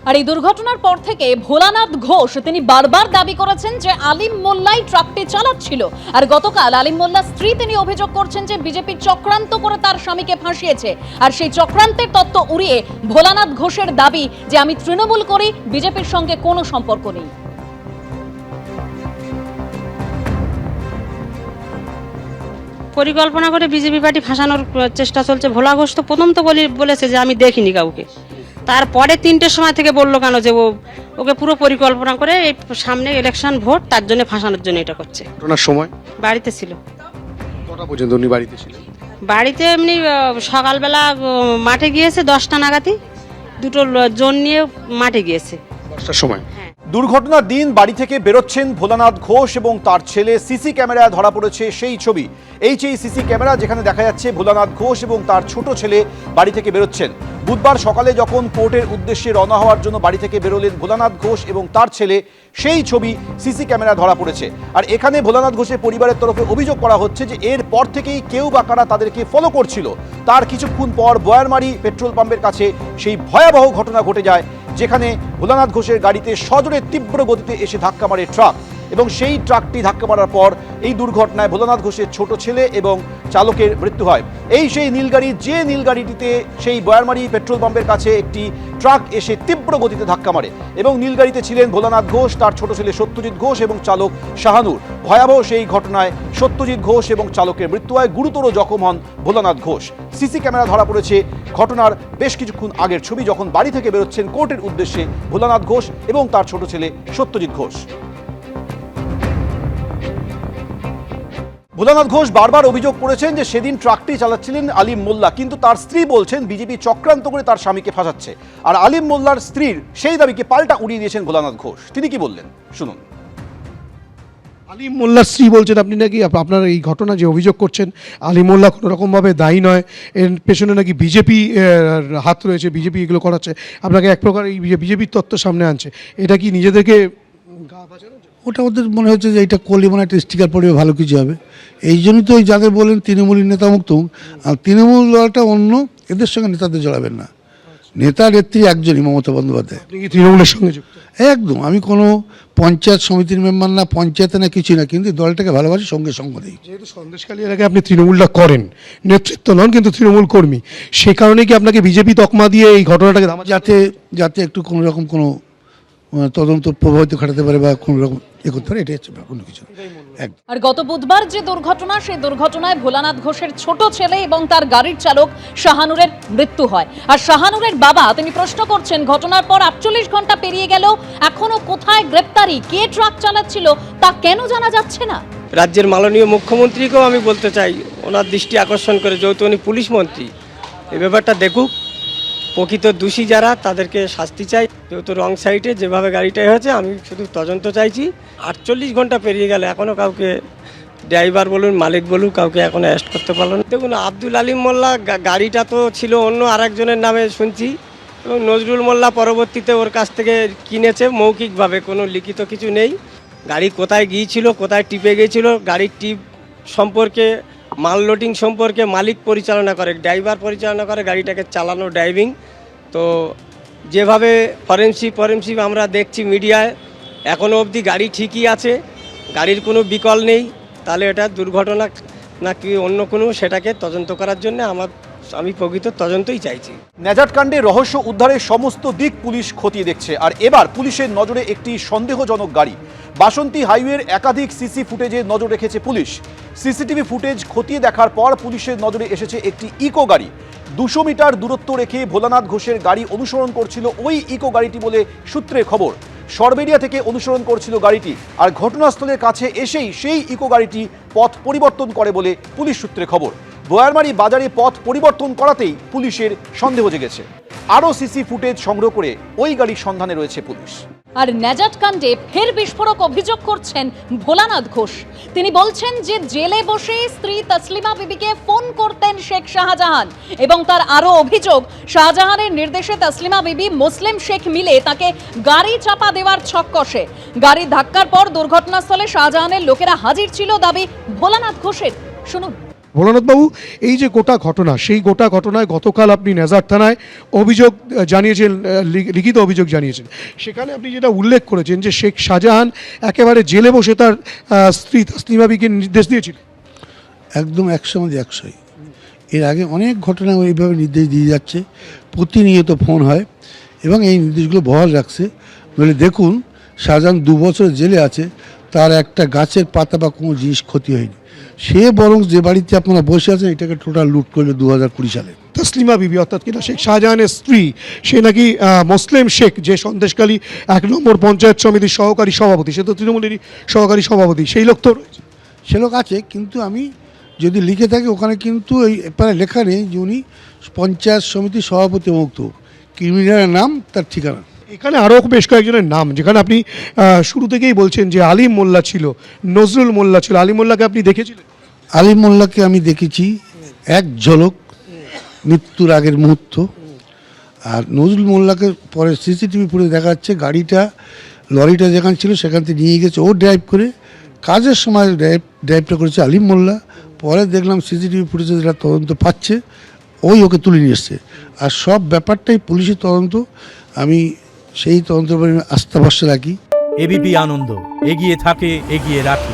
আর এই দুর্ঘটনার পর থেকে ভোলানাথ ঘোষ তিনি বারবার দাবি করেছেন যে আলিম মোল্লাই ট্রাকটি চালাচ্ছিল। আর গতকাল আলিম মোল্লার স্ত্রী তিনি অভিযোগ করছেন যে বিজেপি চক্রান্ত করে তার স্বামীকে ফাঁসিয়েছে। আর সেই চক্রান্তের তত্ত্ব উড়িয়ে ভোলানাথ ঘোষের দাবি যে আমি তৃণমূল করি, বিজেপির সঙ্গে কোনো সম্পর্ক নেই। পরিকল্পনা করে বিজেপি পার্টি ফাঁসানোর চেষ্টা চলছে। ভোলা ঘোষ তো প্রথম তো বলেছে যে আমি দেখিনি কাউকে, তারপরে 3টের সময় থেকে বললো কেন যে ওকে পুরো পরিকল্পনা করে এই সামনে ইলেকশন ভোট, তার জন্য ফাঁসানোর জন্য এটা করছে। ঘটনার সময় বাড়িতে ছিল। কটা পর্যন্ত উনি বাড়িতে ছিলেন? বাড়িতে এমনি সকালবেলা মাঠে গিয়েছে 10টা নাগাদই, দুটো জন নিয়ে মাঠে গিয়েছে 10টার সময়। দুর্ঘটনার দিন বাড়ি থেকে বেরোচ্ছেন ভোলানাথ ঘোষ এবং তার ছেলে। সিসি ক্যামেরায় ধরা পড়েছে সেই ছবি। সেই সিসি ক্যামেরা যেখানে দেখা যাচ্ছে ভোলানাথ ঘোষ এবং তার ছোট ছেলে বাড়ি থেকে বেরোচ্ছেন। বুধবার সকালে যখন কোর্টের উদ্দেশ্যে রওনা হওয়ার জন্য বাড়ি থেকে বেরোলেন ভোলানাথ ঘোষ এবং তার ছেলে, সেই ছবি সিসি ক্যামেরা ধরা পড়েছে। আর এখানে ভোলানাথ ঘোষের পরিবারের তরফে অভিযোগ করা হচ্ছে যে এরপর থেকেই কেউ বা কারা তাদেরকে ফলো করছিল। তার কিছুক্ষণ পর বয়ারমারি পেট্রোল পাম্পের কাছে সেই ভয়াবহ ঘটনা ঘটে যায়, যেখানে ভোলানাথ ঘোষের গাড়িতে সজোরে তীব্র গতিতে এসে ধাক্কা মারে ট্রাক এবং সেই ট্রাকটি ধাক্কা মারার পর এই দুর্ঘটনায় ভোলানাথ ঘোষের ছোট ছেলে এবং চালকের মৃত্যু হয়। সেই নীলগাড়ি, যে নীলগাড়িটিতে সেই বয়ারমারি পেট্রোল পাম্পের কাছে একটি ট্রাক এসে তীব্র গতিতে ধাক্কা মারে এবং নীলগাড়িতে ছিলেন ভোলানাথ ঘোষ, তার ছোট ছেলে সত্যজিৎ ঘোষ এবং চালক শাহানুর। ভয়াবহ সেই ঘটনায় সত্যজিৎ ঘোষ এবং চালকের মৃত্যু হয়, গুরুতর জখম হন ভোলানাথ ঘোষ। সিসি ক্যামেরা ধরা পড়েছে ঘটনার বেশ কিছুক্ষণ আগের ছবি, যখন বাড়ি থেকে বেরোচ্ছেন কোর্টের উদ্দেশ্যে ভোলানাথ ঘোষ এবং তার ছোট ছেলে সত্যজিৎ ঘোষ। ভোলানাথ ঘোষ বারবার অভিযোগ করেছেন যে সেদিন ট্রাকটি চালাচ্ছিলেন আলিম মোল্লা, কিন্তু তার স্ত্রী বলছেন বিজেপি চক্রান্ত করে তার স্বামীকে ফাঁসাচ্ছে। আর আলিম মোল্লার স্ত্রীর সেই দাবিকে পাল্টা উড়িয়ে দিয়েছেন ভোলানাথ ঘোষ। তিনি কি বললেন শুনুন। আলিম মোল্লার স্ত্রী বলছেন আপনি নাকি আপনার এই ঘটনা যে অভিযোগ করছেন আলিম মোল্লা কোনো রকমভাবে দায়ী নয়, এর পেছনে নাকি বিজেপি হাত রয়েছে, বিজেপি এগুলো করাচ্ছে, আপনাকে এক প্রকার এই বিজেপির তত্ত্ব সামনে আনছে। এটা কি নিজেদেরকে গা বাঁচানো? ওটা ওদের মনে হচ্ছে যে এটা করলে মনে একটা স্টিকার পড়বে, ভালো কিছু হবে। এই জন্যই তো ওই যাদের বলেন তৃণমূলের নেতা মুক্ত, আর তৃণমূল দলটা অন্য, এদের সঙ্গে নেতাদের জড়াবেন না। নেতা নেত্রী একজনই, মমতা বন্দ্যোপাধ্যায়। আপনি কি তৃণমূলের সঙ্গে যুক্ত? একদম। আমি কোনো পঞ্চায়েত সমিতির মেম্বার না, পঞ্চায়েতে না, কিছুই না, কিন্তু দলটাকে ভালোবাসি, সঙ্গে সঙ্গ দিই। যেহেতু সন্দেশখালী এলাকায় আপনি তৃণমূলটা করেন, নেতৃত্ব নন কিন্তু তৃণমূল কর্মী, সে কারণে কি আপনাকে বিজেপি তকমা দিয়ে এই ঘটনাটাকে যাতে একটু কোনো রকম কোনো তদন্ত প্রভাবিত ঘটাতে পারে বা কোনো রকম করতে পারে, এটাই হচ্ছে কোনো কিছু। আর গত বুধবার যে দুর্ঘটনা, সেই দুর্ঘটনায় ভোলানাথ ঘোষের ছোট ছেলে এবং তার গাড়ির চালক শাহানুরের মৃত্যু হয়। আর শাহানুরের বাবা তিনি প্রশ্ন করছেন ঘটনার পর 48 ঘন্টা পেরিয়ে গেল, এখনো কোথায় গ্রেপ্তারি, কে ট্রাক চালাচ্ছিল তা কেন জানা যাচ্ছে না। রাজ্যের মাননীয় মুখ্যমন্ত্রীকেও আমি বলতে চাই, ওনার দৃষ্টি আকর্ষণ করে, যেহেতু উনি পুলিশ মন্ত্রী, এই ব্যাপারটা দেখুক। প্রকৃত দোষী যারা তাদেরকে শাস্তি চাই। যেহেতু রং সাইডে যেভাবে গাড়িটাই হয়েছে, আমি শুধু তদন্ত চাইছি। 48 ঘন্টা পেরিয়ে গেলে এখনও কাউকে, ড্রাইভার বলুন মালিক বলুন, কাউকে এখনও অ্যারেস্ট করতে পারলো না। দেখুন, আব্দুল আলিম মোল্লা গাড়িটা তো ছিল অন্য আরেকজনের নামে শুনছি, এবং নজরুল মোল্লা পরবর্তীতে ওর কাছ থেকে কিনেছে মৌখিকভাবে, কোনো লিখিত কিছু নেই। গাড়ি কোথায় গিয়েছিল, কোথায় টিপে গিয়েছিল, গাড়ির টিপ সম্পর্কে, মাল লোডিং সম্পর্কে মালিক পরিচালনা করে, ড্রাইভার পরিচালনা করে, গাড়িটাকে চালানো, ড্রাইভিং। তো যেভাবে ফরেনসিক আমরা দেখছি মিডিয়ায়, এখনও অবধি গাড়ি ঠিকই আছে, গাড়ির কোনো বিকল নেই। তাহলে এটা দুর্ঘটনা নাকি অন্য কোনো, সেটাকে তদন্ত করার জন্য আমি প্রকৃত তদন্তই চাইছি। ন্যাজাট কাণ্ডে রহস্য উদ্ধারের সমস্ত দিক পুলিশ খতিয়ে দেখছে। আর এবার পুলিশের নজরে একটি সন্দেহজনক গাড়ি। বাসন্তী হাইওয়ের একাধিক সিসি ফুটেজে নজর রেখেছে পুলিশ। সিসিটিভি ফুটেজ খতিয়ে দেখার পর পুলিশের নজরে এসেছে একটি ইকো গাড়ি। 200 মিটার দূরত্ব রেখে ভোলানাথ ঘোষের গাড়ি অনুসরণ করছিল ওই ইকো গাড়িটি বলে সূত্রের খবর। সরবেরিয়া থেকে অনুসরণ করছিল গাড়িটি, আর ঘটনাস্থলের কাছে এসেই সেই ইকো গাড়িটি পথ পরিবর্তন করে বলে পুলিশ সূত্রে খবর। বয়ারমারি বাজারে পথ পরিবর্তন করাতেই পুলিশের সন্দেহ জেগেছে। আরও সিসি ফুটেজ সংগ্রহ করে ওই গাড়ির সন্ধানে রয়েছে পুলিশ। আর ন্যাজাট কাণ্ডে ফের বিস্ফোরক অভিযোগ করছেন ভোলানাথ ঘোষ। তিনি বলছেন যে জেলে বসে স্ত্রী তসলিমা বিবিকে ফোন করতেন শেখ শাহজাহান, এবং তার আরও অভিযোগ শাহজাহানের নির্দেশে তসলিমা বিবি মুসলিম শেখ মিলে তাকে গাড়ি চাপা দেওয়ার ছক কষে। গাড়ির ধাক্কার পর দুর্ঘটনাস্থলে শাহজাহানের লোকেরা হাজির ছিল, দাবি ভোলানাথ ঘোষের। শুনুন। ভোলানাথবাবু, এই যে গোটা ঘটনা, সেই গোটা ঘটনায় গতকাল আপনি নেজার থানায় অভিযোগ জানিয়েছেন, লিখিত অভিযোগ জানিয়েছেন। সেখানে আপনি যেটা উল্লেখ করেছেন যে শেখ শাহজাহান একেবারে জেলে বসে তার স্ত্রী তাসলিমা বিবিকে নির্দেশ দিয়েছিল। একদম 100 এর আগে অনেক ঘটনা এইভাবে নির্দেশ দিয়ে যাচ্ছে, প্রতিনিয়ত ফোন হয় এবং এই নির্দেশগুলো বহাল রাখছে। বলে দেখুন, শাহজাহান 2 বছর জেলে আছে, তার একটা গাছের পাতা বা কোনো জিনিস ক্ষতি হয়নি। সে বরং যে বাড়িতে আপনারা বসে আছেন এটাকে টোটাল লুট করলো 2020 সালে। তাসলিমা বিবি অর্থাৎ কিনা শেখ শাহজাহানের স্ত্রী, সে নাকি মুসলিম শেখ, যে সন্দেশখালী 1 নম্বর পঞ্চায়েত সমিতির সহকারী সভাপতি, সে তো তৃণমূলেরই সহকারী সভাপতি, সেই লোক তো রয়েছে। সে লোক আছে, কিন্তু আমি যদি লিখে থাকি ওখানে কিন্তু এই ব্যাপারে লেখা নেই যে উনি পঞ্চায়েত সমিতির সভাপতি মুক্ত, ক্রিমিনালের নাম, তার ঠিকানা। এখানে আরও বেশ কয়েকজনের নাম, যেখানে আপনি শুরু থেকেই বলছেন যে আলিম মোল্লা ছিল, নজরুল মোল্লা ছিল। আলিম মোল্লাকে আপনি দেখেছিলেন? আলিম মোল্লাকে আমি দেখেছি এক ঝলক, মৃত্যুর আগের মুহূর্ত। আর নজরুল মোল্লাকে পরে সিসিটিভি ফুটেজ দেখা যাচ্ছে, গাড়িটা লরিটা যেখানে ছিল সেখান থেকে নিয়ে গেছে ও ড্রাইভ করে, কাজের সময় ড্রাইভটা করেছে আলিম মোল্লা। পরে দেখলাম সিসিটিভি ফুটেজে যেটা তদন্ত পাচ্ছে ওই ওকে তুলে নিয়ে এসছে। আর সব ব্যাপারটাই পুলিশের তদন্ত, আমি সেই তদন্তের উপরে আস্থা ভরসা রাখি। এবিপি আনন্দ, এগিয়ে থাকে, এগিয়ে রাখে।